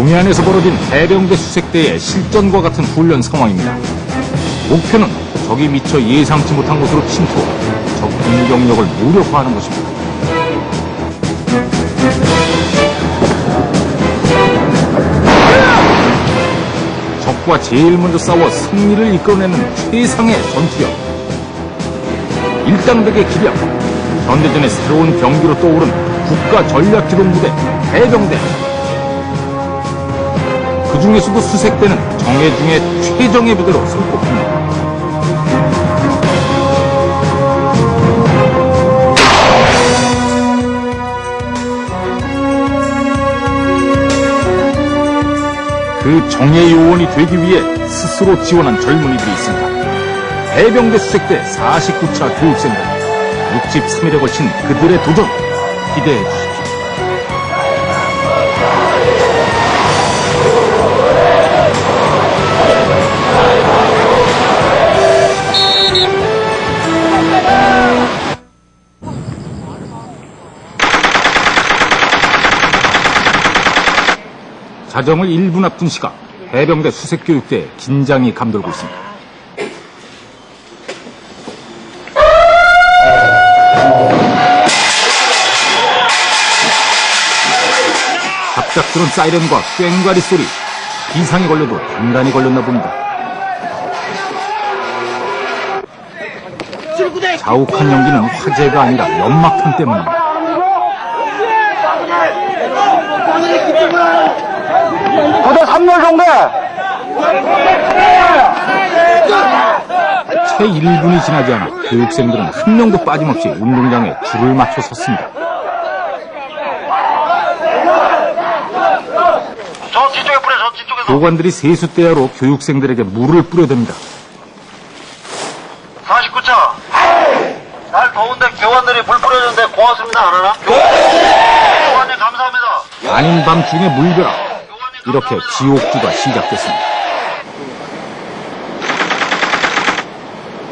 동해안에서 벌어진 해병대 수색대의 실전과 같은 훈련 상황입니다. 목표는 적이 미처 예상치 못한 곳으로 침투, 적 공격력을 무력화하는 것입니다. 적과 제일 먼저 싸워 승리를 이끌어내는 최상의 전투력. 일당백의 기량, 현대전의 새로운 병기로 떠오른 국가전략기동부대 해병대. 그 중에서도 수색대는 정예 중에 최정예 부대로 손꼽힙니다. 그 정예 요원이 되기 위해 스스로 지원한 젊은이들이 있습니다. 해병대 수색대 49차 교육생들, 63일에 걸친 그들의 도전 기대해 주십시오. 자정을 1분 앞둔 시각, 해병대 수색교육대에 긴장이 감돌고 있습니다. 갑작스런 사이렌과 꽹과리 소리, 비상이 걸려도 단단히 걸렸나 봅니다. 자욱한 연기는 화재가 아니라 연막탄 때문입니다. 부대 3열 정대! 채 1분이 지나지 않아 교육생들은 한 명도 빠짐없이 운동장에 줄을 맞춰 섰습니다. 저 뒤쪽에 뿌려, 저 뒤쪽에서. 교관들이 세숫대야로 교육생들에게 물을 뿌려댑니다. 49차. 날 더운데 교관들이 물 뿌려주는데 고맙습니다, 안 하나? 교관님 감사합니다. 아닌 밤중에 물벼락. 이렇게 지옥주가 시작됐습니다.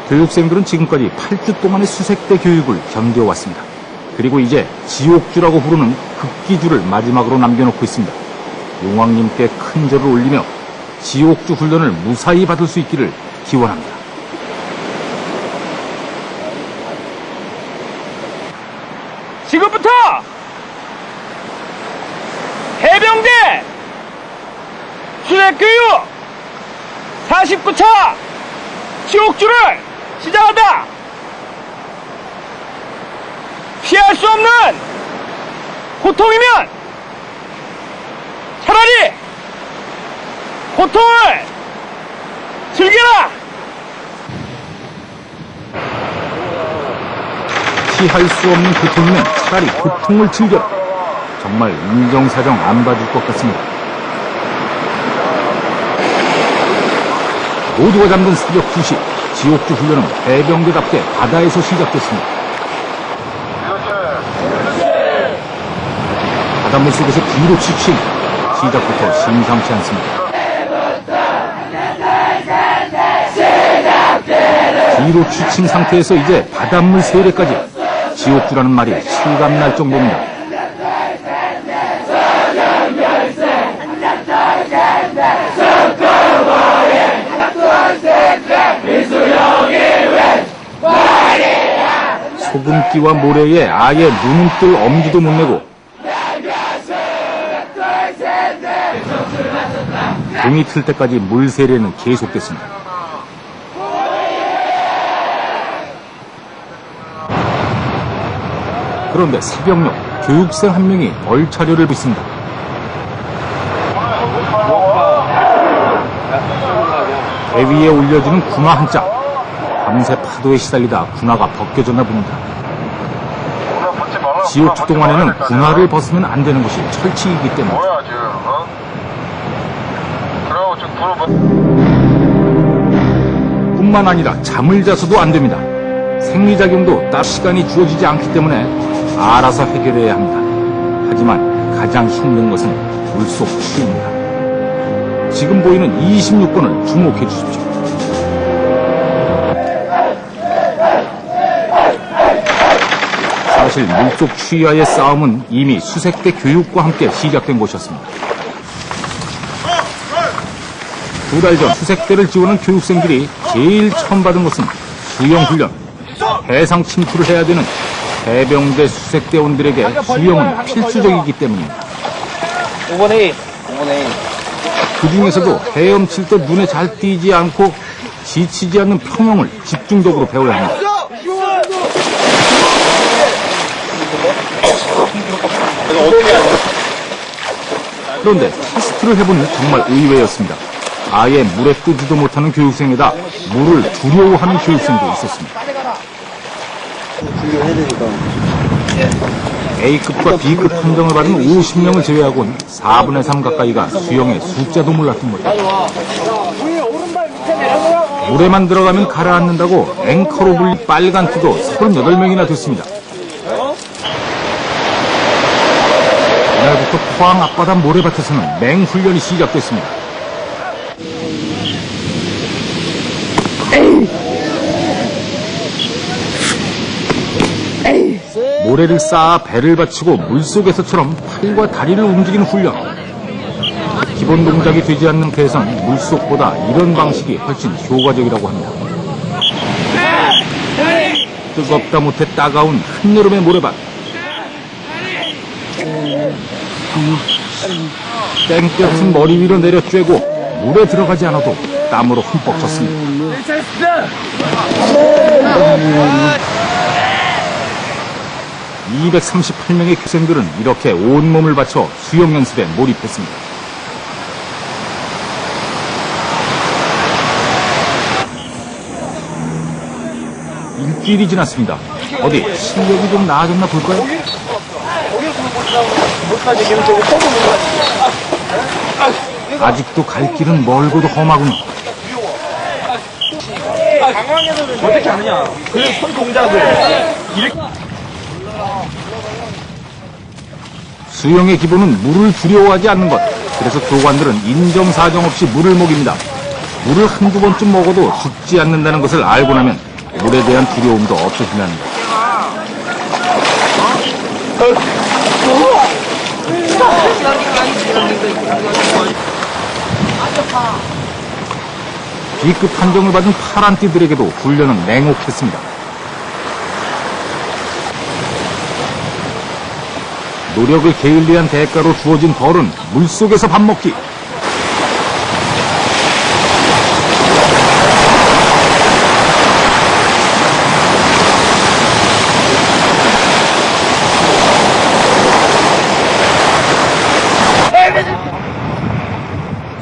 교육생들은 지금까지 8주 동안의 수색대 교육을 견뎌왔습니다. 그리고 이제 지옥주라고 부르는 극기주를 마지막으로 남겨놓고 있습니다. 용왕님께 큰 절을 올리며 지옥주 훈련을 무사히 받을 수 있기를 기원합니다. 지금부터 해병대 수색교육 49차 지옥주를 시작한다. 피할 수 없는 고통이면 차라리 고통을 즐겨라. 피할 수 없는 고통이면 차라리 고통을 즐겨라. 정말 인정사정 안 봐줄 것 같습니다. 모두가 잠든 새벽 2시, 지옥주 훈련은 해병대답게 바다에서 시작됐습니다. 바닷물 속에서 뒤로 취침, 시작부터 심상치 않습니다. 뒤로 취침 상태에서 이제 바닷물 세례까지, 지옥주라는 말이 실감날 정도입니다. 소금기와 모래에 아예 눈을 뜰 엄두도 못 내고 동이 틀 때까지 물세례는 계속됐습니다. 그런데 새벽녘 교육생 한 명이 벌차려를 빚습니다. 배 위에 올려지는 군화 한 짝. 밤새 파도에 시달리다 군화가 벗겨졌나 봅니다. 지옥주 동안에는 군화를 벗으면 안 되는 것이 철칙이기 때문에. 뿐만 아니라 잠을 자서도 안 됩니다. 생리작용도 딱 시간이 주어지지 않기 때문에 알아서 해결해야 합니다. 하지만 가장 힘든 것은 물속 추위입니다. 지금 보이는 26번을 주목해 주십시오. 사실 물속 추위와의 싸움은 이미 수색대 교육과 함께 시작된 것이었습니다. 두 달 전 수색대를 지원한 교육생들이 제일 처음 받은 것은 수영훈련. 해상 침투를 해야 되는 해병대 수색대원들에게 수영은 필수적이기 때문입니다. 5번에 1. 그 중에서도 헤엄칠 때 눈에 잘 띄지 않고 지치지 않는 평형을 집중적으로 배워야 합니다. 그런데 테스트를 해보니 정말 의외였습니다. 아예 물에 뜨지도 못하는 교육생에다 물을 두려워하는 교육생도 있었습니다. A급과 B급 판정을 받은 50명을 제외하고는 4분의 3 가까이가 수영의 숫자도 몰랐던 거죠. 물에만 들어가면 가라앉는다고 앵커로 불린 빨간 띠도 38명이나 됐습니다. 그날부터 포항 앞바다 모래밭에서는 맹훈련이 시작됐습니다. 모래를 쌓아 배를 받치고 물속에서처럼 팔과 다리를 움직이는 훈련. 기본 동작이 되지 않는 배에선 물속보다 이런 방식이 훨씬 효과적이라고 합니다. 뜨겁다 못해 따가운 한여름의 모래밭. 땡볕은 머리 위로 내려 쬐고 물에 들어가지 않아도 땀으로 흠뻑 젖습니다. 238명의 교생들은 이렇게 온몸을 바쳐 수영 연습에 몰입했습니다. 일주일이 지났습니다. 어디 실력이 좀 나아졌나 볼까요? 아직도 갈 길은 멀고도 험하군요. 어떻게 하느냐? 그 손 동작을. 수영의 기본은 물을 두려워하지 않는 것. 그래서 교관들은 인정사정 없이 물을 먹입니다. 물을 한두 번쯤 먹어도 죽지 않는다는 것을 알고 나면 물에 대한 두려움도 없어진답니다. B급 판정을 받은 파란띠들에게도 훈련은 냉혹했습니다. 노력을 게을리한 대가로 주어진 벌은 물속에서 밥 먹기.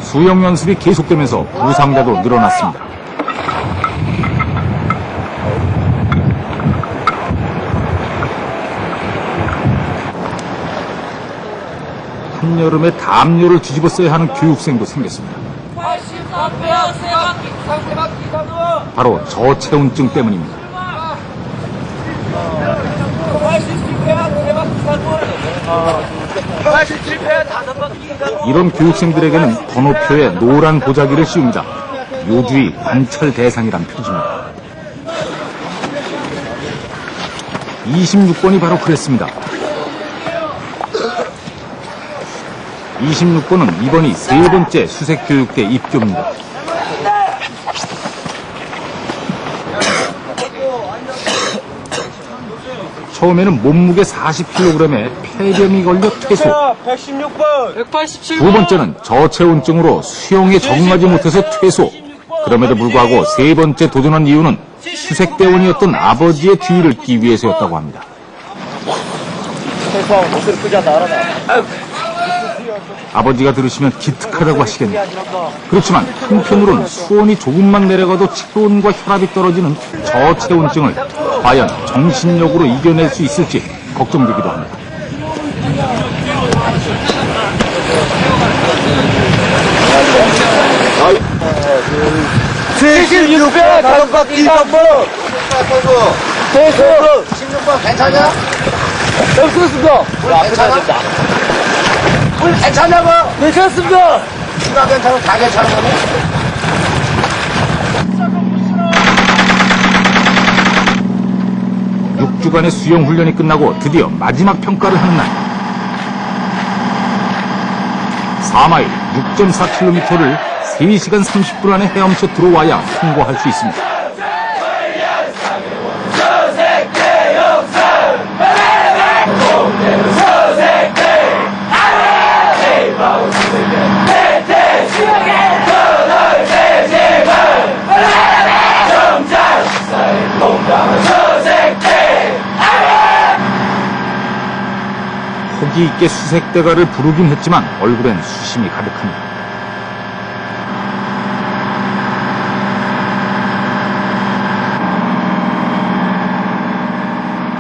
수영 연습이 계속되면서 부상자도 늘어났습니다. 한여름에 담요를 뒤집어 써야 하는 교육생도 생겼습니다. 바로 저체온증 때문입니다. 이런 교육생들에게는 번호표에 노란 보자기를 씌웁니다. 요주의 관찰 대상이란 표지입니다. 26번이 바로 그랬습니다. 26번은 이번이 세 번째 수색교육대 입교입니다. 처음에는 몸무게 40kg에 폐렴이 걸려 퇴소. 116번. 187번. 두 번째는 저체온증으로 수영에 적응하지 못해서 퇴소. 그럼에도 불구하고 세 번째 도전한 이유는 수색대원이었던 아버지의 뒤를 잇기 위해서였다고 합니다. 퇴소하고 목소리 크지 않다 알아나. 아버지가 들으시면 기특하다고 하시겠네요. 그렇지만 한편으로는 수온이 조금만 내려가도 체온과 혈압이 떨어지는 저체온증을 과연 정신력으로 이겨낼 수 있을지 걱정되기도 합니다. 배 다섯 바퀴 3번. 퇴소. 16번 괜찮냐? 없었습니다. 괜찮아? 물 괜찮냐고? 괜찮습니다. 누가 괜찮아? 다 괜찮은 거네? 육 6주간의 수영 훈련이 끝나고 드디어 마지막 평가를 하는 날. 4마일 6.4km를 3시간 30분 안에 헤엄쳐 들어와야 통과할 수 있습니다. 호기 있게 수색대가를 부르긴 했지만 얼굴엔 수심이 가득합니다.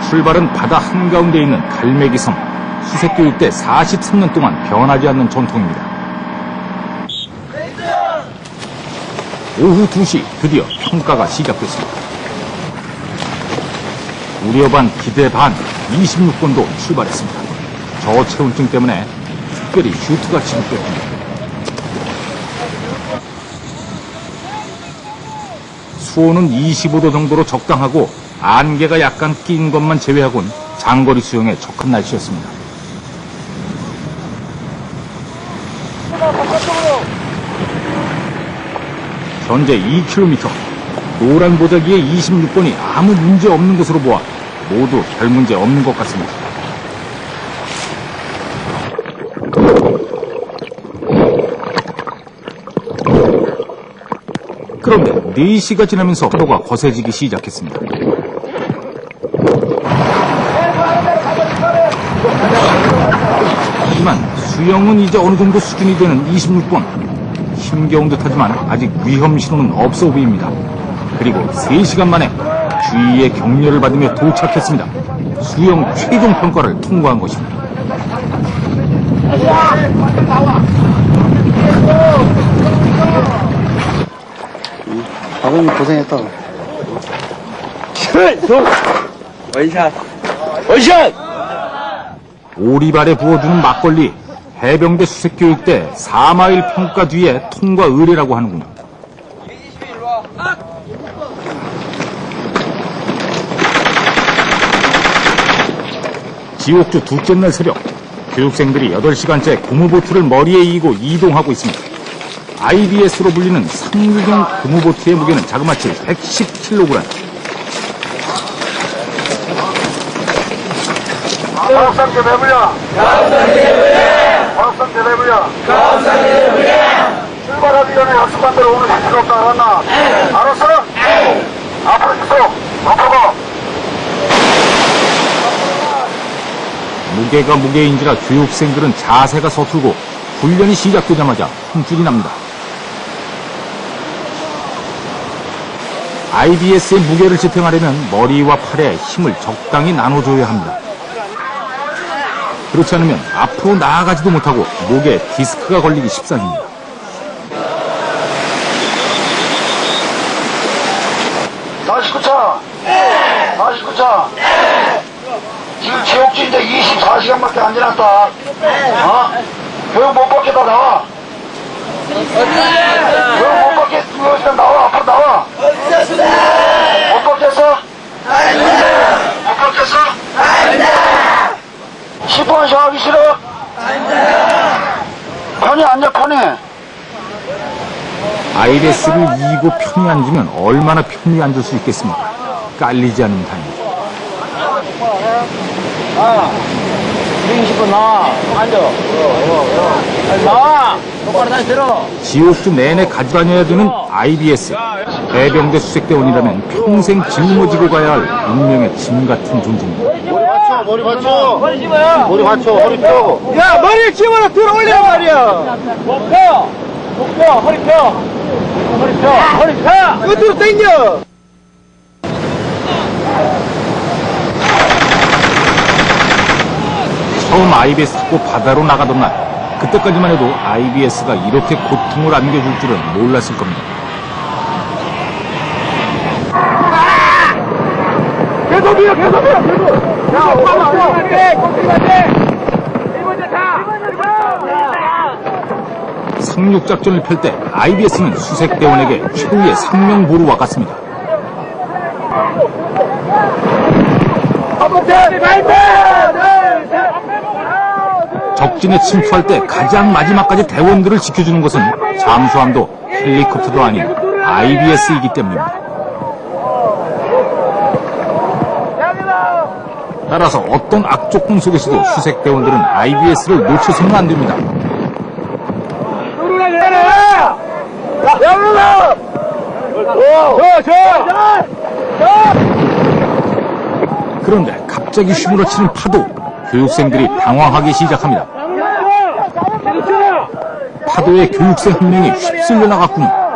출발은 바다 한가운데 있는 갈매기섬. 수색교육 때 43년 동안 변하지 않는 전통입니다. 오후 2시 드디어 평가가 시작됐습니다. 우려 반 기대 반 26번도 출발했습니다. 저체온증 때문에 특별히 슈트가 지급됐습니다. 수온은 25도 정도로 적당하고 안개가 약간 낀 것만 제외하곤 장거리 수영에 적합한 날씨였습니다. 현재 2km, 노란 보자기의 26번이 아무 문제 없는 것으로 보아 모두 별 문제 없는 것 같습니다. 그런데 4시가 지나면서 파도가 거세지기 시작했습니다. 하지만 수영은 이제 어느 정도 수준이 되는 26번. 힘겨운 듯하지만 아직 위험 신호는 없어 보입니다. 그리고 3시간 만에 주위의 격려를 받으며 도착했습니다. 수영 최종 평가를 통과한 것입니다. 아버님 고생했다. 원샷! 원샷! 오리발에 부어주는 막걸리. 해병대 수색교육 때 4마일 평가 뒤에 통과 의뢰라고 하는군요. 지옥주 둘째 날 새벽, 교육생들이 8시간째 고무보트를 머리에 이고 이동하고 있습니다. IBS로 불리는 상류종 고무보트의 무게는 자그마치 110kg. 과학상제 대불량. 과학상제 대불량. 출발하기 전에 약속한 대로 오늘 할 필요 없다 알았나? 알았어? 앞으로 있어. 앞으로 가. 무게가 무게인지라 교육생들은 자세가 서툴고 훈련이 시작되자마자 혼쭐이 납니다. IBS의 무게를 지탱하려면 머리와 팔에 힘을 적당히 나눠줘야 합니다. 그렇지 않으면 앞으로 나아가지도 못하고 목에 디스크가 걸리기 십상입니다. 다시 49차. 지금 지옥주인데 24시간밖에 안 지났다. 어? 교육 못 받겠다 나와. 교육 못 받겠으면 나와. 앞으로 나와. 못 받겠어? 못 받겠어? 10번 샤워하기 싫어? 편히 앉아 편히. IBS를 이고 편히 앉으면 얼마나 편히 앉을 수 있겠습니까? 깔리지 않는 타임. 120분 나와. 앉아. 나와. 똑바로 다시 들어. 지옥주 내내 가져다녀야 되는 IBS. 해병대 수색대원이라면 평생 짊어지고 가야 할 운명의 짐 같은 존재입니다. 머리 받쳐. 머리 집어요. 머리 받쳐. 허리 펴고. 야, 머리를 집어라. 들어 올려 말이야. 목 펴. 목 펴. 허리 펴. 허리 펴. 허리 펴. 끝으로 당겨. 처음 IBS 타고 바다로 나가던 날, 그때까지만 해도 IBS가 이렇게 고통을 안겨줄 줄은 몰랐을 겁니다. 계속 밀어. 야, 오빠 돼. 돼. 1번째 차. 상륙작전을 펼 때 IBS는 수색대원에게 최후의 생명보루와 같습니다. 적진에 침투할 때 가장 마지막까지 대원들을 지켜주는 것은 잠수함도 헬리콥터도 아닌 IBS이기 때문입니다. 따라서 어떤 악조건 속에서도 수색 대원들은 IBS를 놓쳐서는 안 됩니다. 그런데 갑자기 휘몰아치는 파도, 교육생들이 당황하기 시작합니다. 파도에 교육생 한 명이 휩쓸려 나갔군요.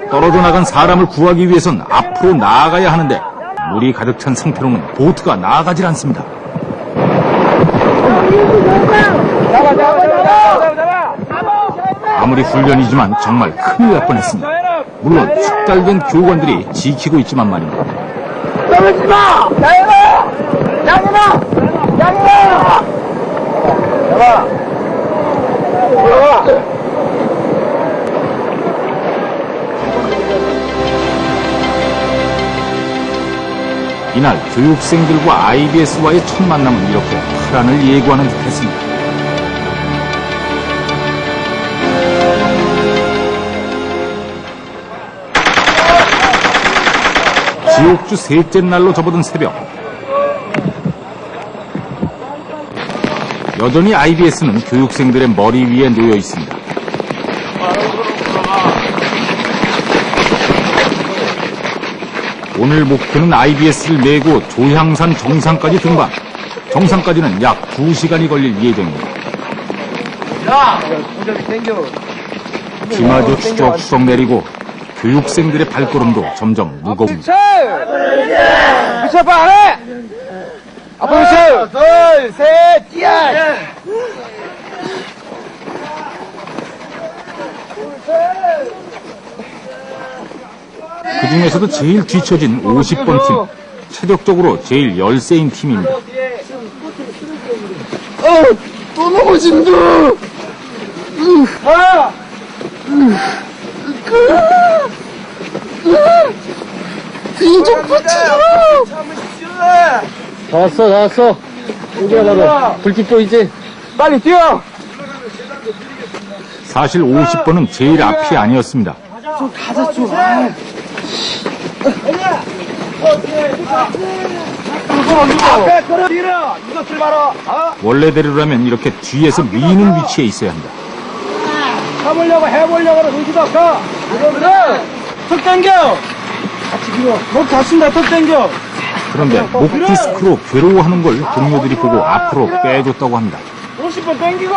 떨어져 나간 사람을 구하기 위해선 앞으로 나아가야 하는데 물이 가득 찬 상태로는 보트가 나아가질 않습니다. 아무리 훈련이지만 정말 큰일 날 뻔했습니다. 물론 숙달된 교관들이 지키고 있지만 말입니다. 이날 교육생들과 IBS와의 첫 만남은 이렇게 파란을 예고하는 듯했습니다. 지옥주 셋째 날로 접어든 새벽, 여전히 IBS는 교육생들의 머리 위에 놓여 있습니다. 오늘 목표는 IBS를 메고 조향산 정상까지 등반. 정상까지는 약 2시간이 걸릴 예정입니다. 비마저 추적추적 내리고 교육생들의 발걸음도 점점 무거웁니다. 미쳐 봐, 안 해! 앞으로 미쳐! 둘, 셋, 뛰어! 그 중에서도 제일 뒤처진 50번 팀, 체력적으로 제일 열세인 팀입니다. 또 넘어진다! 이좀 붙이라! 다 왔어. 여기야, 봐봐. 불빛 보이지? 빨리 뛰어! 사실 50번은 제일 앞이 아니었습니다. 좀 가자, 좀. 이것을 봐라. 원래대로라면 이렇게 뒤에서 미는 위치에 있어야 합니다. 해보려고 하는 의지도 없어. 턱 당겨. 같이 밀어. 목 다친다, 턱 당겨. 그런데 목 디스크로 괴로워하는 걸 동료들이 보고 앞으로 빼줬다고 합니다. 50번 당기고.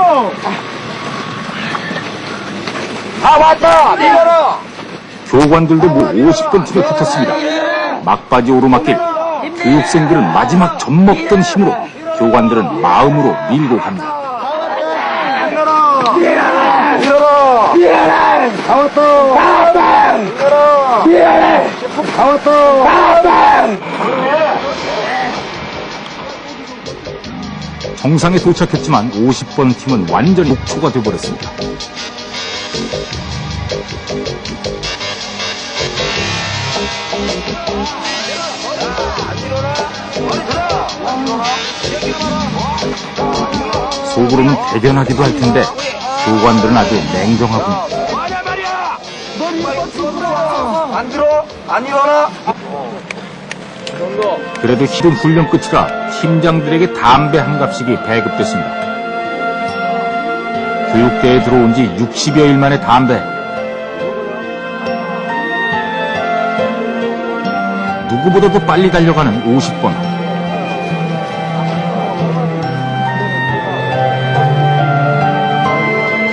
왔다. 밀어라. 교관들도 50번 팀에 붙었습니다. 막바지 오르막길, 교육생들은 마지막 젖먹던 힘으로, 교관들은 마음으로 밀고 갑니다. 정상에 도착했지만 50번 팀은 완전히 녹초가 되어버렸습니다. 속으로는 대견하기도 할 텐데 교관들은 아주 냉정하군요. 안 들어? 안 일어나? 그래도 힘든 훈련 끝이라 팀장들에게 담배 한 갑씩이 배급됐습니다. 교육대에 들어온 지 60여일 만에 담배. 누구보다도 빨리 달려가는 50번.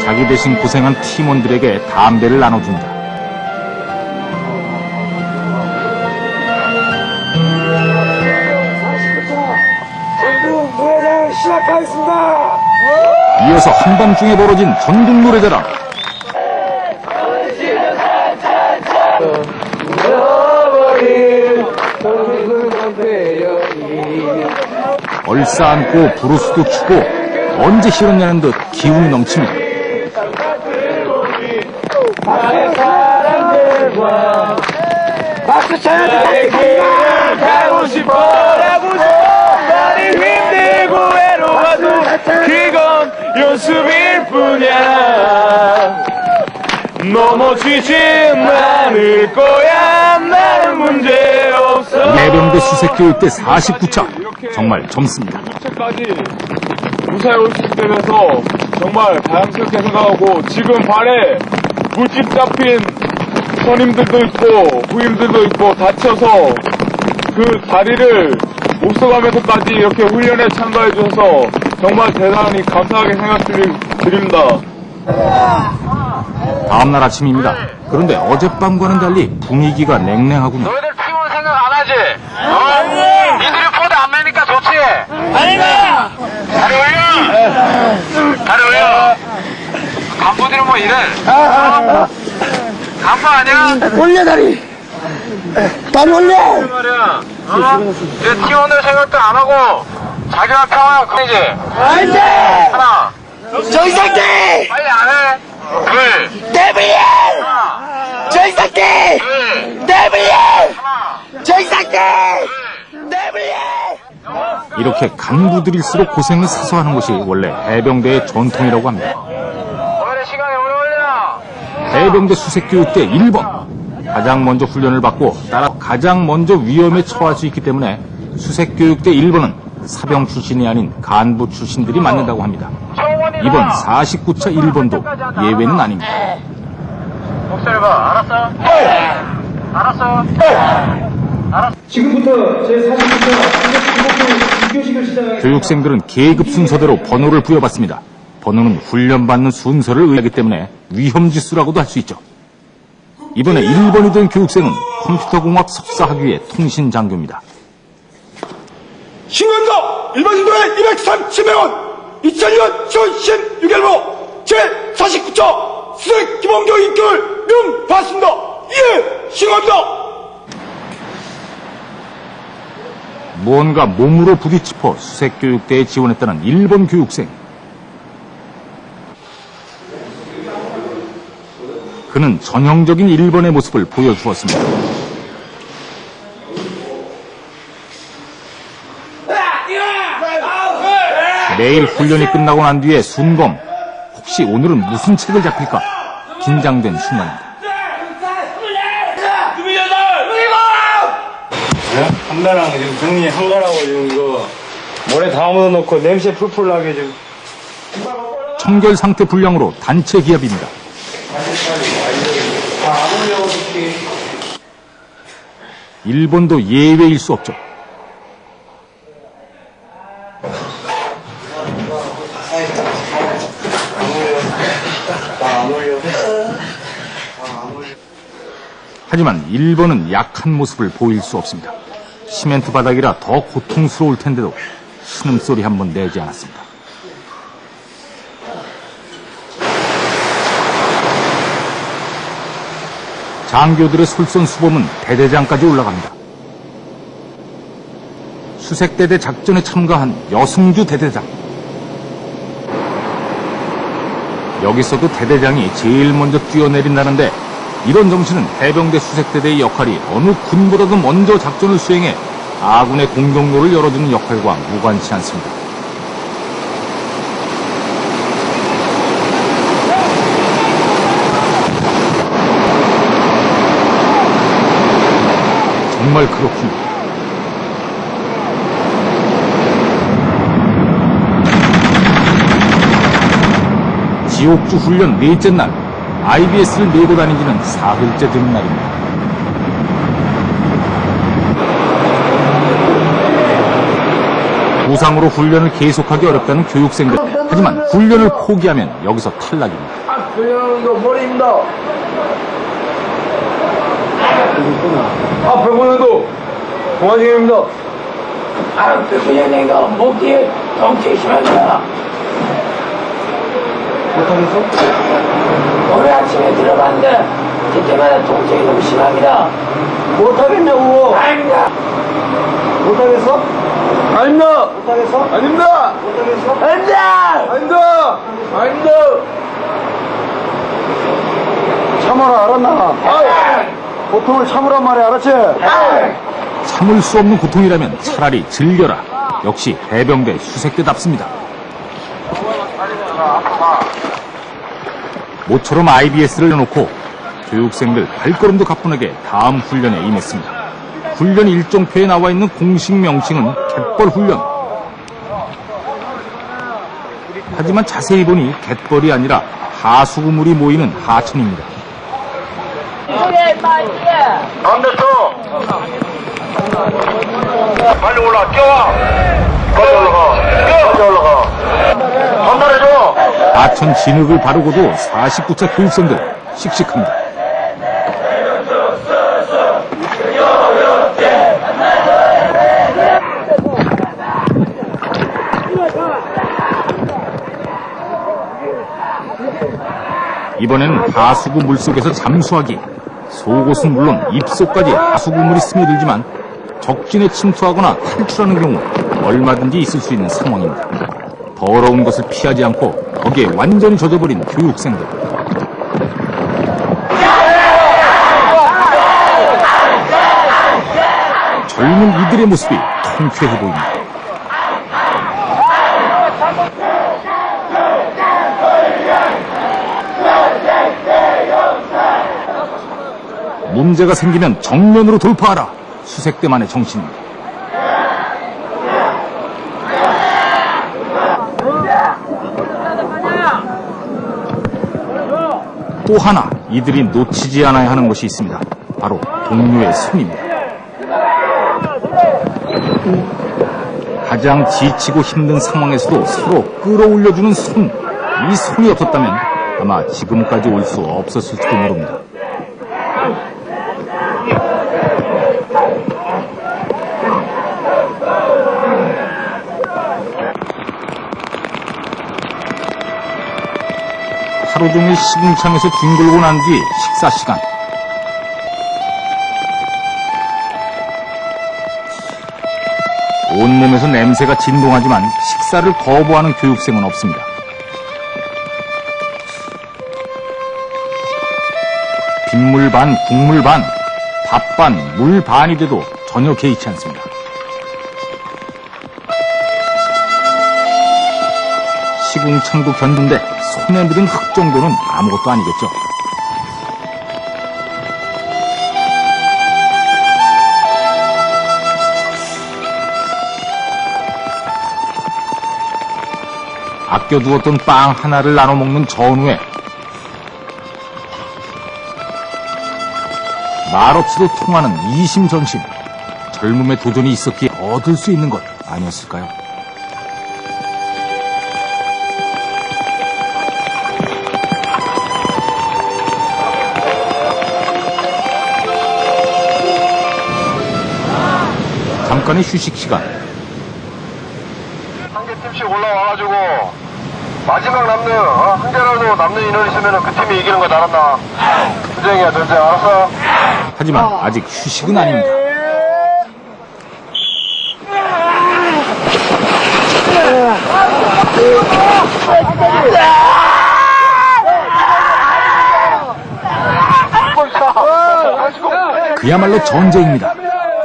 자기 대신 고생한 팀원들에게 담배를 나눠줍니다. 시작하겠습니다. 이어서 한밤중에 벌어진 전국 노래자랑. 얼싸안고 브루스도 추고 언제 싫었냐는 듯 기운이 넘칩니다. 박수 쳐야 돼. 가고 싶어. 연습일 뿐이야. 넘어지진 않을 거야. 날 문제 없어. 해병대 수색교육대 49차. 정말 젊습니다. 주체까지 무사히 올 수 있게 돼서 정말 다양스럽게 생각하고, 지금 발에 물집 잡힌 선임들도 있고 후임들도 있고 다쳐서 그 다리를 못 써가면서까지 이렇게 훈련에 참가해 주셔서 정말 대단히 감사하게 생각드립니다. 다음날 아침입니다. 그런데 어젯밤과는 달리 분위기가 냉랭하군요. 너희들 팀원 생각 안 하지? 니들이 포대 안 매니까 좋지? 아니다! 다리 올려! 다리 올려! 간부들이 뭐 이래? 간부 아니야? 올려 다리 올려. 말이야. 내 팀원들 생각도 안 하고 자기만 평화야 그러지? 안돼. 하나. 정상대 빨리 안 해. 둘. 데빌리엔 정상대 둘. 데빌리엔 하나. 정상대 둘. 데빌리엔. 이렇게 간부들일수록 고생을 사서 하는 것이 원래 해병대의 전통이라고 합니다. 오늘의 시간이 오래 걸려. 해병대 수색교육대 1번. 가장 먼저 훈련을 받고 따라 가장 먼저 위험에 처할 수 있기 때문에 수색교육대 1번은 사병 출신이 아닌 간부 출신들이 맡는다고 합니다. 이번 49차 1번도 예외는 아닙니다. 목소리 봐. 알았어? 알았어? 알았어. 지금부터 제49차 교식을 시작하겠습니다. 교육생들은 계급 순서대로 번호를 부여받습니다. 번호는 훈련받는 순서를 의하기 때문에 위험지수라고도 할 수 있죠. 이번에 1번이 된 교육생은 컴퓨터공학 석사학위의 통신장교입니다. 신고합니다. 일반 인도의 230명은 2002년 10월 16일로 제49차 수색 기본교육 입교를 명받습니다. 예, 신고합니다. 무언가 몸으로 부딪히고 수색교육대에 지원했다는 1번 교육생. 그는 전형적인 1번의 모습을 보여주었습니다. 매일 훈련이 끝나고 난 뒤에 순검. 혹시 오늘은 무슨 책을 잡힐까? 긴장된 순간입니다. 한가랑 지금 정리 한가라고 지금 이거 모래 다 묻어놓고 냄새 풀풀 나게 지금. 청결 상태 불량으로 단체 기합입니다. 일본도 예외일 수 없죠. 하지만 일본은 약한 모습을 보일 수 없습니다. 시멘트 바닥이라 더 고통스러울 텐데도 신음소리 한번 내지 않았습니다. 장교들의 솔선수범은 대대장까지 올라갑니다. 수색대대 작전에 참가한 여승주 대대장. 여기서도 대대장이 제일 먼저 뛰어내린다는데 이런 정신은 해병대 수색대대의 역할이 어느 군보다도 먼저 작전을 수행해 아군의 공격로를 열어주는 역할과 무관치 않습니다. 정말 그렇군요. 지옥주 훈련 넷째 날, IBS를 메고 다니지는 사흘째 되는 날입니다. 부상으로 훈련을 계속하기 어렵다는 교육생들. 하지만 훈련을 포기하면 여기서 탈락입니다. 훈련도 머리입니다. 백훈련도 동아중입니다. 백훈련이가 목 뒤에 덩치 심합니다. 못하면서? 오늘 아침에 들어봤는데 그때마다 통증이 너무 심합니다. 못하겠냐고. 아닙니다. 못하겠어? 아닙니다. 못하겠어? 아닙니다. 못하겠어? 아닙니다. 아닙니다. 아닙니다. 참아라, 알았나? 고통을 참으란 말이야, 알았지? 참을 수 없는 고통이라면 차라리 즐겨라. 역시 해병대 수색대답습니다. 모처럼 IBS를 해놓고 교육생들 발걸음도 가뿐하게 다음 훈련에 임했습니다. 훈련 일정표에 나와 있는 공식 명칭은 갯벌 훈련. 하지만 자세히 보니 갯벌이 아니라 하수구물이 모이는 하천입니다. 반대쪽. 빨리 올라, 뛰어와. 빨리 올라가. 빨리 올라가. 전달해줘. 하천 진흙을 바르고도 49차 교육생들 씩씩합니다. 이번에는 하수구 물속에서 잠수하기. 속옷은 물론 입속까지 하수구물이 스며들지만 적진에 침투하거나 탈출하는 경우 얼마든지 있을 수 있는 상황입니다. 더러운 것을 피하지 않고 거기에 완전히 젖어버린 교육생들. 젊은 이들의 모습이 통쾌해 보입니다. 문제가 생기면 정면으로 돌파하라. 수색대만의 정신입니다. 또 하나 이들이 놓치지 않아야 하는 것이 있습니다. 바로 동료의 손입니다. 가장 지치고 힘든 상황에서도 서로 끌어올려주는 손. 이 손이 없었다면 아마 지금까지 올 수 없었을지도 모릅니다. 하루 종일 시궁창에서 뒹굴고 난 뒤 식사 시간. 온몸에서 냄새가 진동하지만 식사를 거부하는 교육생은 없습니다. 빗물 반, 국물 반, 밥 반, 물 반이 돼도 전혀 개의치 않습니다. 시궁창도 견딘데 손에 묻은 흙 정도는 아무것도 아니겠죠. 아껴두었던 빵 하나를 나눠 먹는 전후에 말없이도 통하는 이심전심. 젊음의 도전이 있었기에 얻을 수 있는 것 아니었을까요? 잠깐의 휴식 시간. 한 개 팀씩 올라와가지고 마지막 남는 한 개라도 남는 인원 있으면 그 팀이 이기는 거 알았나? 전쟁이야 전쟁. 알았어? 하지만 아직 휴식은 아닙니다. 그야말로 전쟁입니다.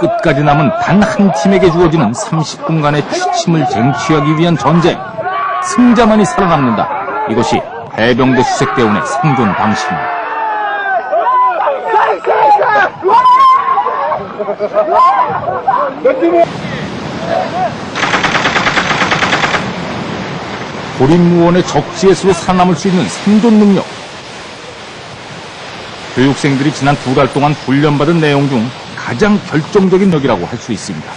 끝까지 남은 단 한 팀에게 주어지는 30분간의 취침을 쟁취하기 위한 전쟁. 승자만이 살아남는다. 이것이 해병대 수색대원의 생존 방식입니다. 고립무원의 적지에서도 살아남을 수 있는 생존 능력. 교육생들이 지난 2달 동안 훈련받은 내용 중 가장 결정적인 역이라고 할 수 있습니다.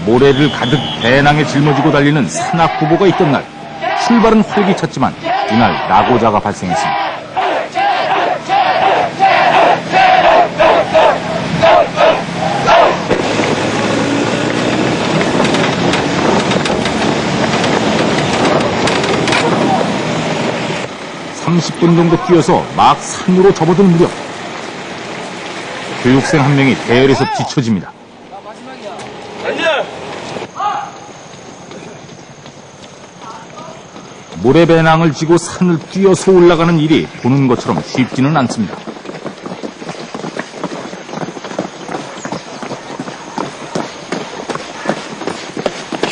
모래를 가득 배낭에 짊어지고 달리는 산악부보가 있던 날, 출발은 활기찼지만 이날 낙오자가 발생했습니다. (30분) 정도 뛰어서 막 산으로 접어들 무렵 교육생 한 명이 대열에서 뒤처집니다. 모래배낭을 지고 산을 뛰어서 올라가는 일이 보는 것처럼 쉽지는 않습니다.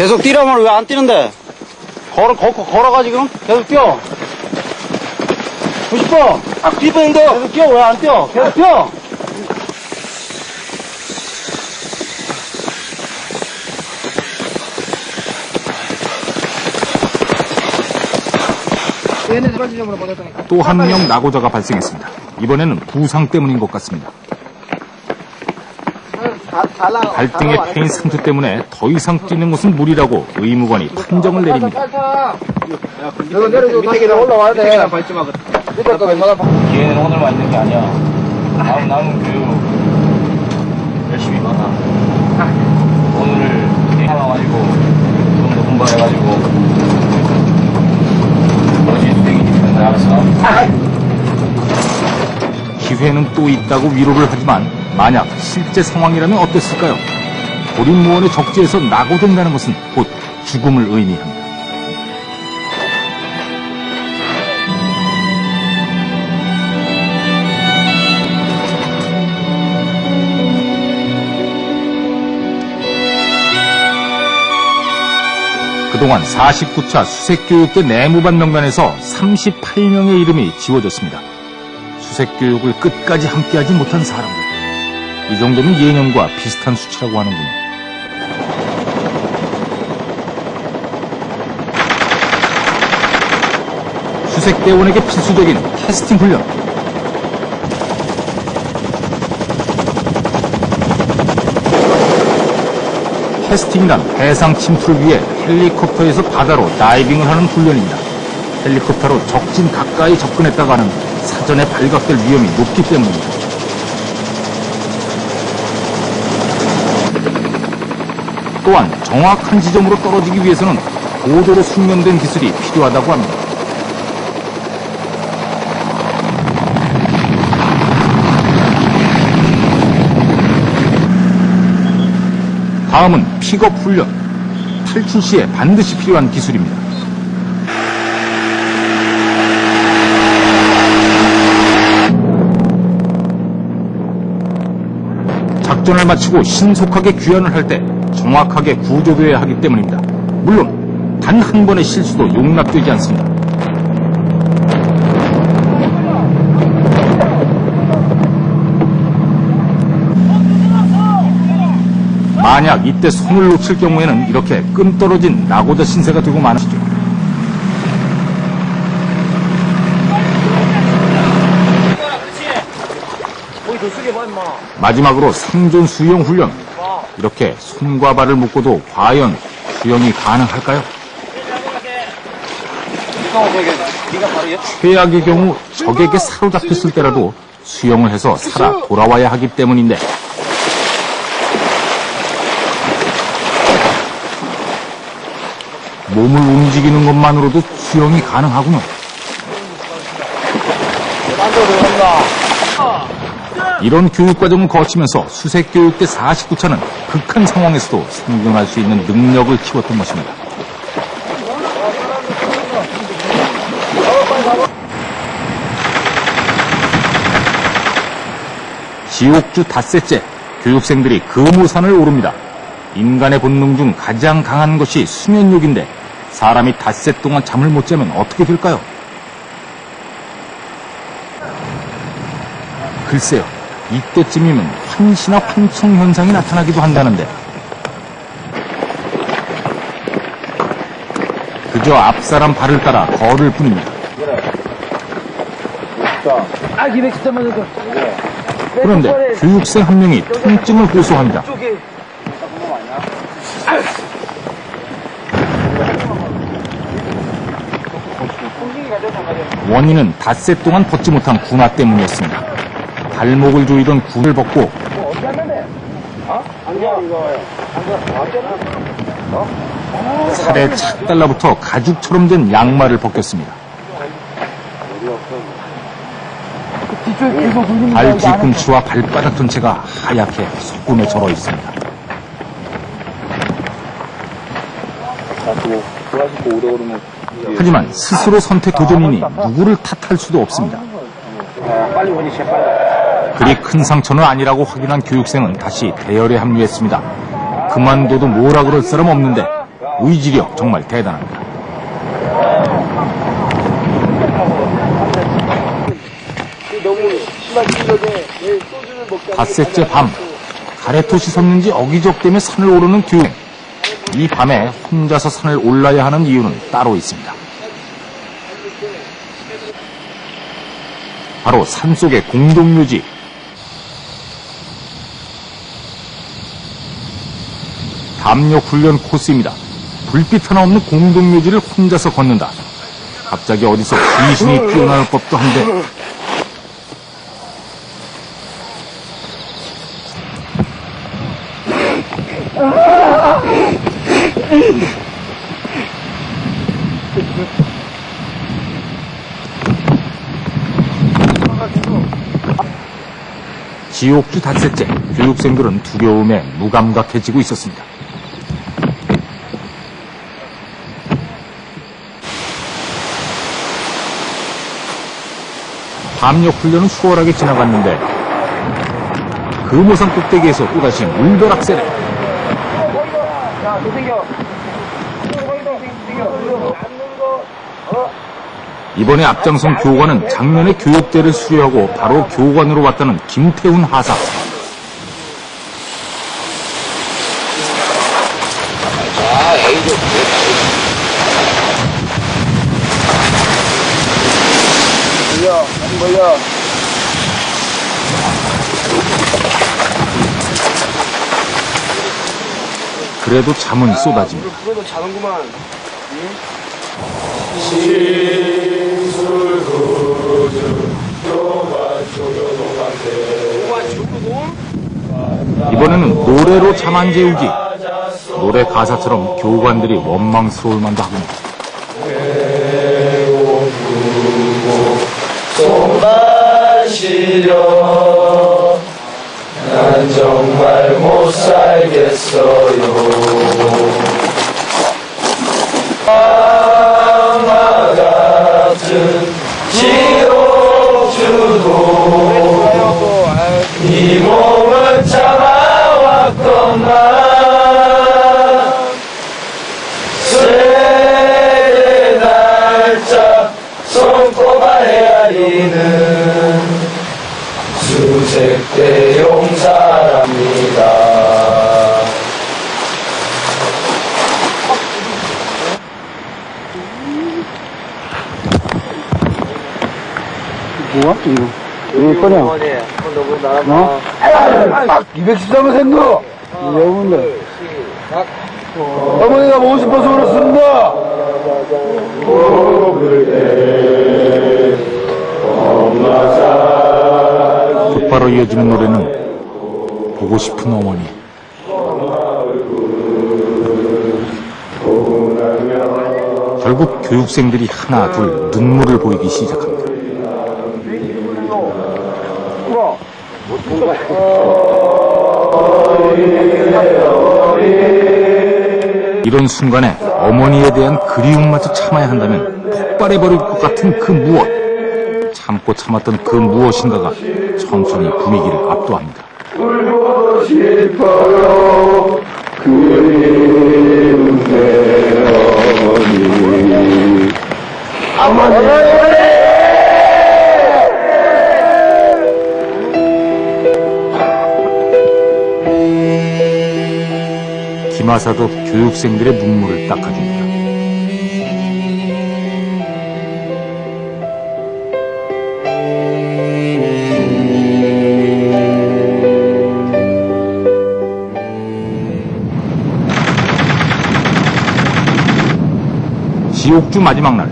계속 뛰라면 왜 안 뛰는데? 걸어가 지금? 계속 뛰어. 90번! 뛰는데 계속 뛰어. 왜 안 뛰어? 계속 뛰어! 또 한 명 낙오자가 발생했습니다. 이번에는 부상 때문인 것 같습니다. 발등에 패인 상처 때문에 더 이상 뛰는 것은 무리라고 의무관이 판정을 내립니다. 기회는 오늘만 있는 게 아니야. 남은 교육 열심히 받아. 오늘을 살아가지고 좀 더 공부해가지고 멋진 수행이 되는 거 알았어? 기회는 또 있다고 위로를 하지만 만약 실제 상황이라면 어땠을까요? 고립무원의 적지에서 낙오된다는 것은 곧 죽음을 의미합니다. 그동안 49차 수색교육대 내무반 명단에서 38명의 이름이 지워졌습니다. 수색교육을 끝까지 함께하지 못한 사람들. 이 정도면 예년과 비슷한 수치라고 하는군요. 수색대원에게 필수적인 캐스팅 훈련. 캐스팅이란 해상 침투를 위해 헬리콥터에서 바다로 다이빙을 하는 훈련입니다. 헬리콥터로 적진 가까이 접근했다가는 사전에 발각될 위험이 높기 때문입니다. 또한 정확한 지점으로 떨어지기 위해서는 고도로 숙련된 기술이 필요하다고 합니다. 다음은 픽업 훈련. 탈출 시에 반드시 필요한 기술입니다. 작전을 마치고 신속하게 귀환을 할 때 정확하게 구조되어야 하기 때문입니다. 물론 단 한 번의 실수도 용납되지 않습니다. 만약 이때 손을 놓칠 경우에는 이렇게 끈 떨어진 낙오자 신세가 되고 마시죠. 마지막으로 생존 수영 훈련. 이렇게 손과 발을 묶고도 과연 수영이 가능할까요? 최악의 경우 적에게 사로잡혔을 때라도 수영을 해서 살아 돌아와야 하기 때문인데 몸을 움직이는 것만으로도 수영이 가능하군요. 이런 교육과정을 거치면서 수색교육대 49차는 극한 상황에서도 생존할 수 있는 능력을 키웠던 것입니다. 지옥주 닷새째, 교육생들이 금우산을 오릅니다. 인간의 본능 중 가장 강한 것이 수면욕인데 사람이 닷새 동안 잠을 못 자면 어떻게 될까요? 글쎄요, 이때쯤이면 환시나 환청 현상이 나타나기도 한다는데 그저 앞사람 발을 따라 걸을 뿐입니다. 그런데 교육생 한 명이 통증을 호소합니다. 원인은 닷새 동안 벗지 못한 군화 때문이었습니다. 발목을 조이던 군을 벗고 살에 착 달라붙어 가죽처럼 된 양말을 벗겼습니다. 발 뒤꿈치와 발바닥 전체가 하얗게 소금에 절어 있습니다. 하지만 스스로 선택 도전이니 누구를 탓할 수도 없습니다. 그리 큰 상처는 아니라고 확인한 교육생은 다시 대열에 합류했습니다. 그만둬도 뭐라 그럴 사람 없는데 의지력 정말 대단합니다. 닷새째 밤, 가래톳이 섰는지 어기적대며 산을 오르는 교육. 이 밤에 혼자서 산을 올라야 하는 이유는 따로 있습니다. 바로 산속의 공동묘지. 담력 훈련 코스입니다. 불빛 하나 없는 공동묘지를 혼자서 걷는다. 갑자기 어디서 귀신이 뛰어나올 법도 한데. 지옥주 닷새째, 교육생들은 두려움에 무감각해지고 있었습니다. 담력 훈련은 수월하게 지나갔는데 금오산 꼭대기에서 또다시 물벼락세례. 이번에 앞장선 교관은 작년에 교육대를 수료하고 바로 교관으로 왔다는 김태훈 하사. 그래도 잠은 쏟아집니다. 그래도 자는구만. 이번에는 노래로 잠 안 재우기. 노래 가사처럼 교관들이 원망스러울 만도 하군요. 마시려 난 정말 못 살겠어요. 아마 같은 지옥주도 이 몸을 잡아왔건만 세대 날짜 손꼽아 헤아리는 수색대 용사랍니다. 뭐야, 이거? 왜 꺼냐? 어? 213번 생도! 여분데. 어머니가 보고 싶어서 그렇습니다. 곧바로 이어지는 노래는 보고 싶은 어머니. 결국 교육생들이 하나 둘 눈물을 보이기 시작합니다. 이런 순간에 어머니에 대한 그리움마저 참아야 한다면 폭발해버릴 것 같은 그 무엇. 참고 참았던 그 무엇인가가 천천히 분위기를 압도합니다. 울고 싶어요. 그리운 내 어머니. 김하사도 교육생들의 눈물을 닦아줍니다. 지옥주 마지막 날,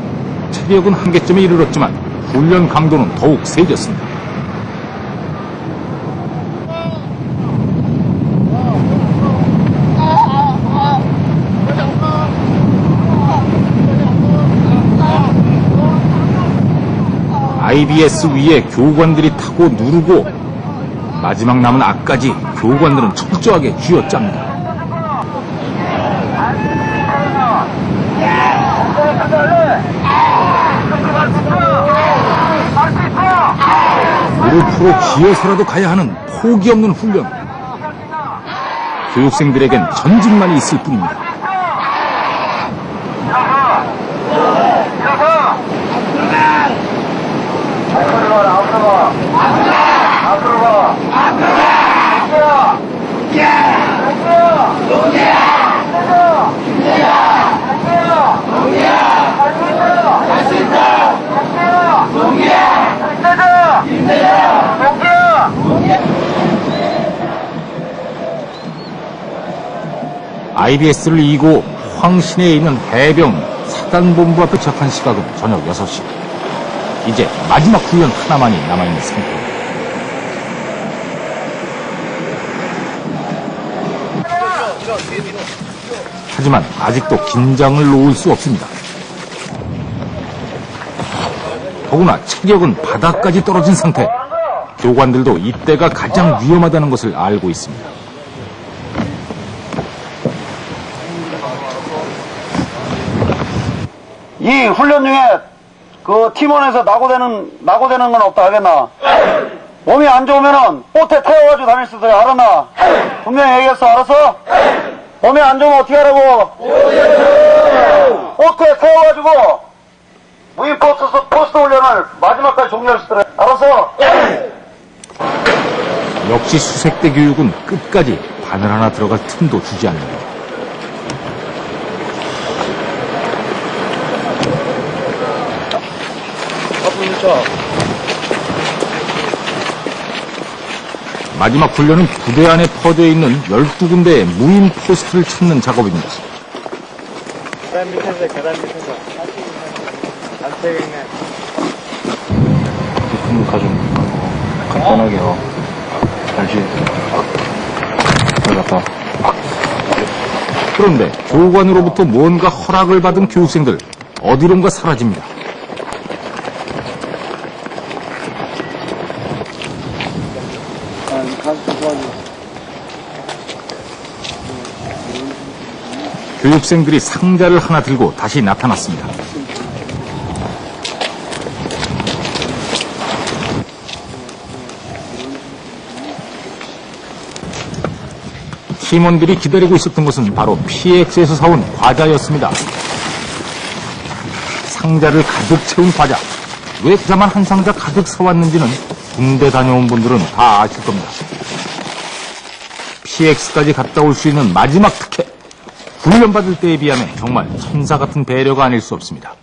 체력은 한계점에 이르렀지만 훈련 강도는 더욱 세졌습니다. IBS 위에 교관들이 타고 누르고 마지막 남은 악까지 교관들은 철저하게 쥐어짭니다. 무릎으로 기어서라도 가야 하는 포기 없는 훈련. 교육생들에겐 전직만이 있을 뿐입니다. IBS를 이고 황신에 있는 해병 사단본부 앞에 도착한 시각은 저녁 6시. 이제 마지막 훈련 하나만이 남아있는 상태. 하지만 아직도 긴장을 놓을 수 없습니다. 더구나 체력은 바닥까지 떨어진 상태. 교관들도 이때가 가장 위험하다는 것을 알고 있습니다. 이 훈련 중에 그 팀원에서 낙오되는 건 없다 하겠나? 몸이 안 좋으면은 보트에 태워가지고 다닐 수도 있어. 알았나? 분명히 얘기했어. 알았어? 몸이 안 좋으면 어떻게 하라고? 보트에 태워가지고 무인 포스트 훈련을 마지막까지 종료할 수 있도록. 알았어? 역시 수색대 교육은 끝까지 바늘 하나 들어갈 틈도 주지 않는다. 마지막 훈련은 부대 안에 퍼져 있는 12군데의 무인 포스트를 찾는 작업입니다. 계단 밑에서 단체행에 가좀 간단하게 알지? 들어갔다. 그런데 교관으로부터 뭔가 허락을 받은 교육생들 어디론가 사라집니다. 교육생들이 상자를 하나 들고 다시 나타났습니다. 팀원들이 기다리고 있었던 것은 바로 PX에서 사온 과자였습니다. 상자를 가득 채운 과자. 왜 그자만 한 상자 가득 사왔는지는 군대 다녀온 분들은 다 아실 겁니다. PX까지 갔다 올 수 있는 마지막 특혜. 훈련받을 때에 비하면 정말 천사 같은 배려가 아닐 수 없습니다.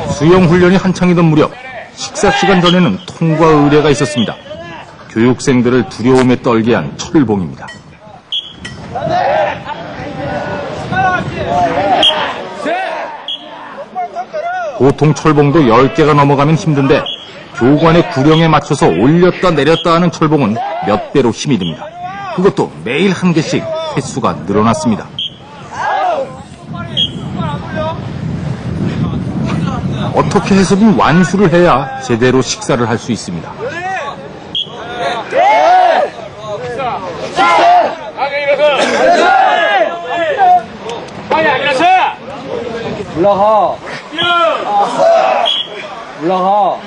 수영 훈련이 한창이던 무렵 식사 시간 전에는 통과 의뢰가 있었습니다. 교육생들을 두려움에 떨게 한 철봉입니다. 보통 철봉도 10개가 넘어가면 힘든데 교관의 구령에 맞춰서 올렸다 내렸다 하는 철봉은 몇 배로 힘이 듭니다. 그것도 매일 한 개씩 횟수가 늘어났습니다. 어떻게 해서든 완수를 해야 제대로 식사를 할 수 있습니다. 올라가. 올라가.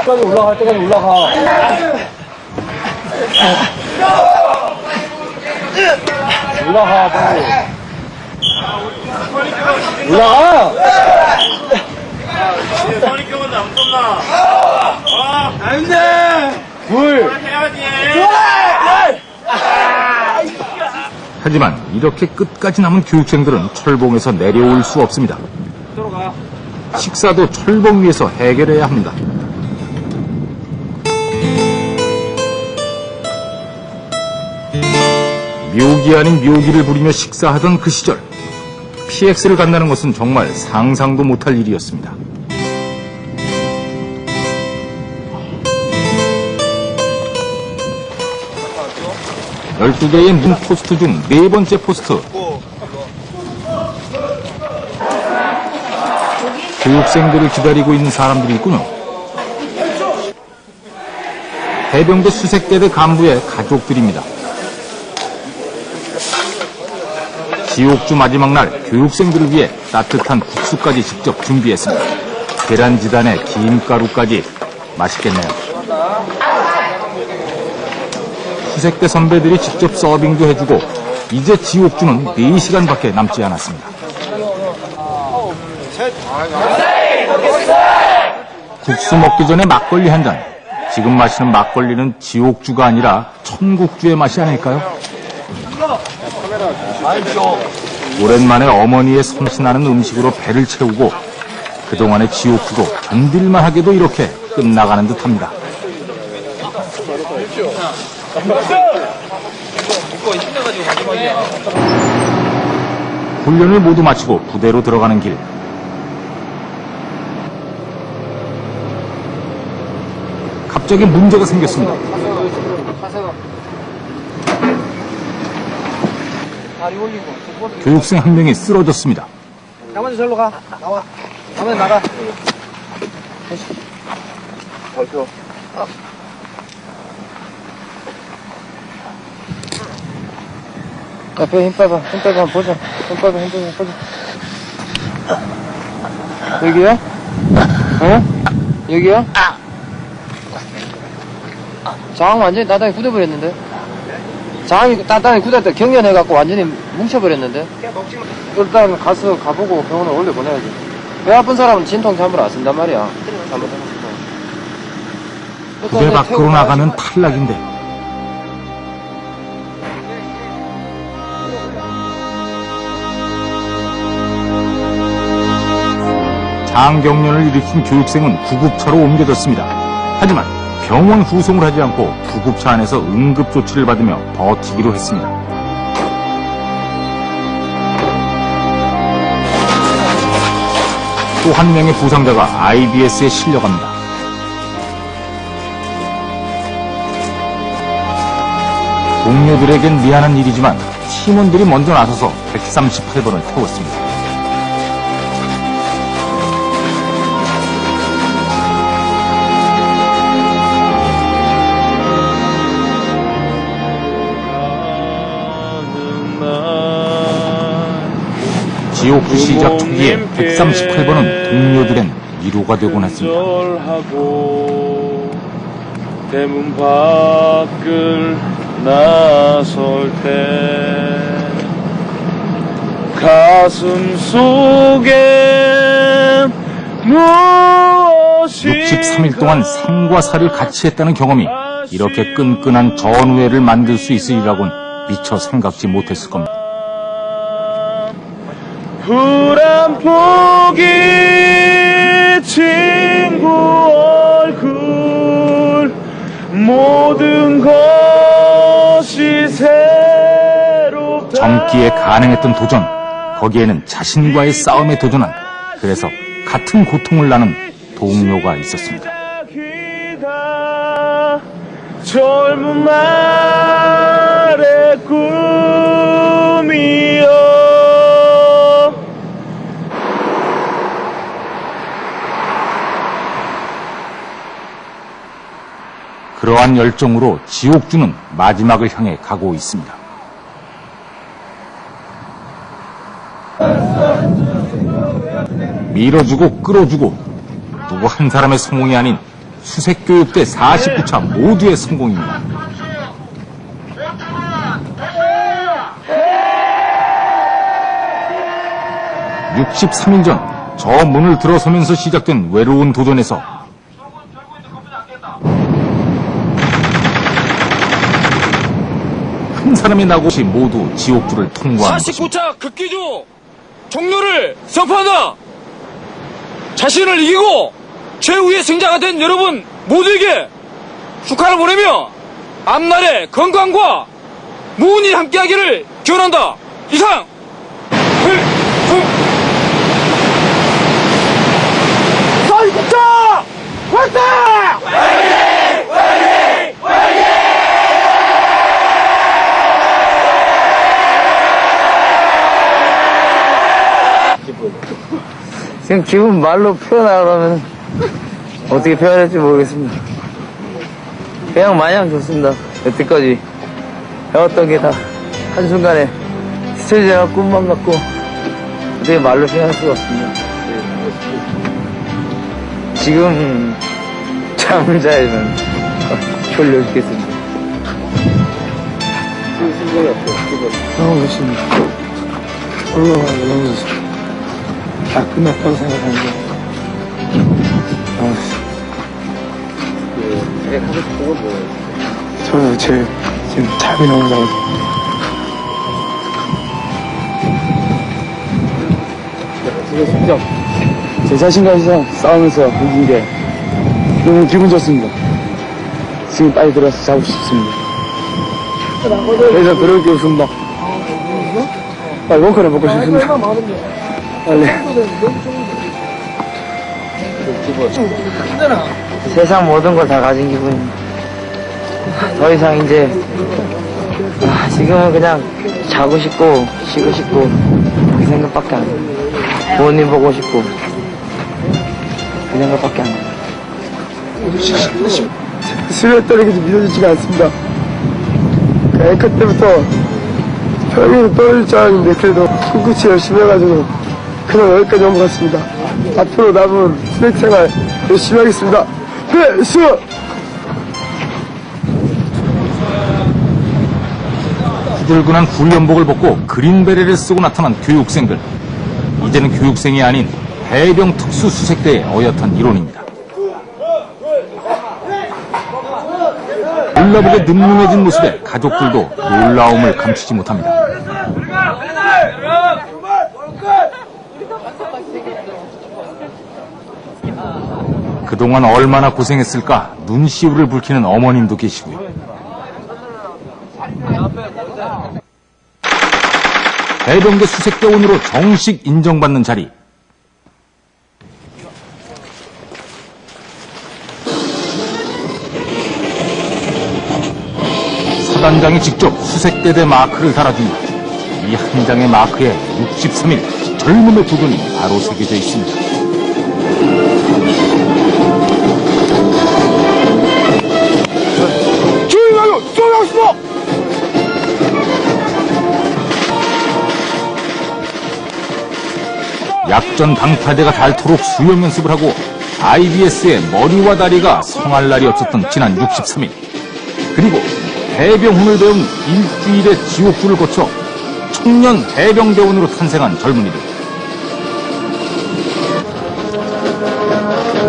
끝까지 올라갈 때까지 올라가. 올라가, 빨리. 올라가! 물! 하지만 이렇게 끝까지 남은 교육생들은 철봉에서 내려올 수 없습니다. 식사도 철봉 위에서 해결해야 합니다. 묘기 아닌 묘기를 부리며 식사하던 그 시절, PX를 간다는 것은 정말 상상도 못할 일이었습니다. 열두 개의 문 포스트 중 4번째 포스트. 교육생들을 기다리고 있는 사람들이 있군요. 해병대 수색대대 간부의 가족들입니다. 지옥주 마지막 날 교육생들을 위해 따뜻한 국수까지 직접 준비했습니다. 계란지단에 김가루까지 맛있겠네요. 수색대 선배들이 직접 서빙도 해주고 이제 지옥주는 4시간밖에 남지 않았습니다. 국수 먹기 전에 막걸리 한 잔. 지금 마시는 막걸리는 지옥주가 아니라 천국주의 맛이 아닐까요? 오랜만에 어머니의 솜씨나는 음식으로 배를 채우고 그동안의 지옥주도 견딜만하게도 이렇게 끝나가는 듯합니다. 훈련을 모두 마치고 부대로 들어가는 길. 갑자기 문제가 생겼습니다. 교육생 한 명이 쓰러졌습니다. 나머지 절로 가. 나와. 나머지 나가. 앞에 힘 빼봐. 힘 빼봐. 한번 보자. 힘 빼봐. 힘 빼봐. 보자. 여기요? 어? 여기요? 장항 완전히 단단히 굳어버렸는데? 장항이 단단히 굳었다 경련해갖고 완전히 뭉쳐버렸는데? 일단 가보고 병원에 올려보내야지. 배 아픈 사람은 진통 잠을 안 쓴단 말이야. 부대 밖으로 나가면 탈락인데. 장경련을 일으킨 교육생은 구급차로 옮겨졌습니다. 하지만 병원 후송을 하지 않고 구급차 안에서 응급조치를 받으며 버티기로 했습니다. 또 한 명의 부상자가 IBS에 실려갑니다. 동료들에겐 미안한 일이지만 팀원들이 먼저 나서서 138번을 태웠습니다. 지옥주 시작 초기에 138번은 동료들엔 위로가 되곤 했습니다. 대문 밖을 나설 때 가슴 속에 무엇이 63일 동안 생과 사를 같이 했다는 경험이 이렇게 끈끈한 전우애를 만들 수 있으리라곤 미처 생각지 못했을 겁니다. 불안 포기 친구 얼굴 모든 것이 새롭다. 젊기에 가능했던 도전, 거기에는 자신과의 싸움에 도전한, 그래서 같은 고통을 나눈 동료가 있었습니다. 젊은 날의 꿈이여. 그러한 열정으로 지옥주는 마지막을 향해 가고 있습니다. 밀어주고 끌어주고 누구 한 사람의 성공이 아닌 수색교육대 49차 모두의 성공입니다. (63일) 전 저 문을 들어서면서 시작된 외로운 도전에서 한 사람이 나고 없이 모두 지옥주를 통과하는 것입니다. 49차 극기조 종료를 선포한다. 자신을 이기고 최후의 승자가 된 여러분 모두에게 축하를 보내며 앞날의 건강과 무운이 함께하기를 기원한다. 이상. 지금 기분 말로 표현하려면 어떻게 표현할지 모르겠습니다. 그냥 마냥 좋습니다. 여태까지 배웠던 게 다 한순간에 스쳐지나 꿈만 같고 어떻게 말로 표현할 수가 없습니다. 지금 잠을 자야면 졸려 죽겠습니다. 너무 좋습니다. 올라가는 거 너무 좋습니다. 다 끝났다고 생각하는데. 제일 하고 싶은 건 뭐예요? 저는 지금 잠이 너무 자서. 제가 진짜 제 자신과 싸우면서 이긴 게 너무 기분 좋습니다. 지금 빨리 들어가서 자고 싶습니다. 더 이상 들어올 게 없습니다. 빨리 원커를 먹고 싶습니다. 빨리. 세상 모든 걸 다 가진 기분입니다. 더 이상 이제 지금은 그냥 자고 싶고 쉬고 싶고 그 생각밖에 안 해요. 부모님 보고 싶고 그 생각밖에 안 해요. 수련 떨어기도 믿어지지가 않습니다. 앵커 때부터 평일은 떨어질 줄 알았는데 그래도 꿋꿋이 열심히 해가지고 그냥 여기까지 넘어갔습니다. 앞으로 남은 트랙 생활 열심히 하겠습니다. 필수! 후들근한 훈련복을 벗고 그린베레를 쓰고 나타난 교육생들. 이제는 교육생이 아닌 해병 특수수색대의 어엿한 일원입니다. 몰라보게 늠름해진 모습에 가족들도 놀라움을 감추지 못합니다. 그동안 얼마나 고생했을까 눈시울을 붉히는 어머님도 계시고요. 해병대 수색대원으로 정식 인정받는 자리. 사단장이 직접 수색대대 마크를 달아줍니다. 이 한 장의 마크에 63일 젊음의 도전이 바로 새겨져 있습니다. 주의하여 쏘겠습니다! 약전 강타대가 닳도록 수영 연습을 하고 IBS의 머리와 다리가 성할 날이 없었던 지난 63일. 그리고 해병훈을 배운 일주일의 지옥불을 거쳐 청년 해병대원으로 탄생한 젊은이들.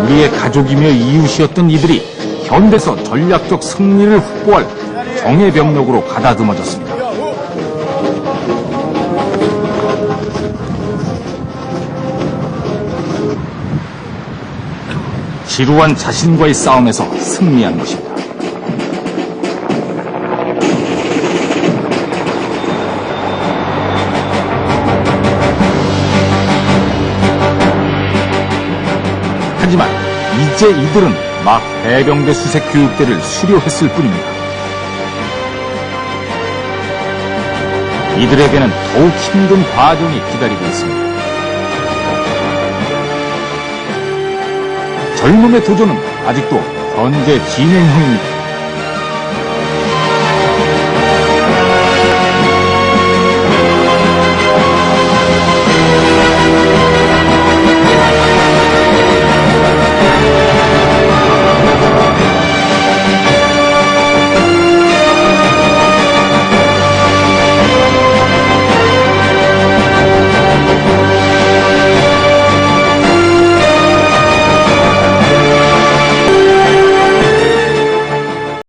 우리의 가족이며 이웃이었던 이들이 현대에서 전략적 승리를 확보할 정예 병력으로 가다듬어졌습니다. 지루한 자신과의 싸움에서 승리한 것입니다. 하지만 이제 이들은 막 해병대 수색 교육대를 수료했을 뿐입니다. 이들에게는 더욱 힘든 과정이 기다리고 있습니다. 젊음의 도전은 아직도 현재 진행형입니다.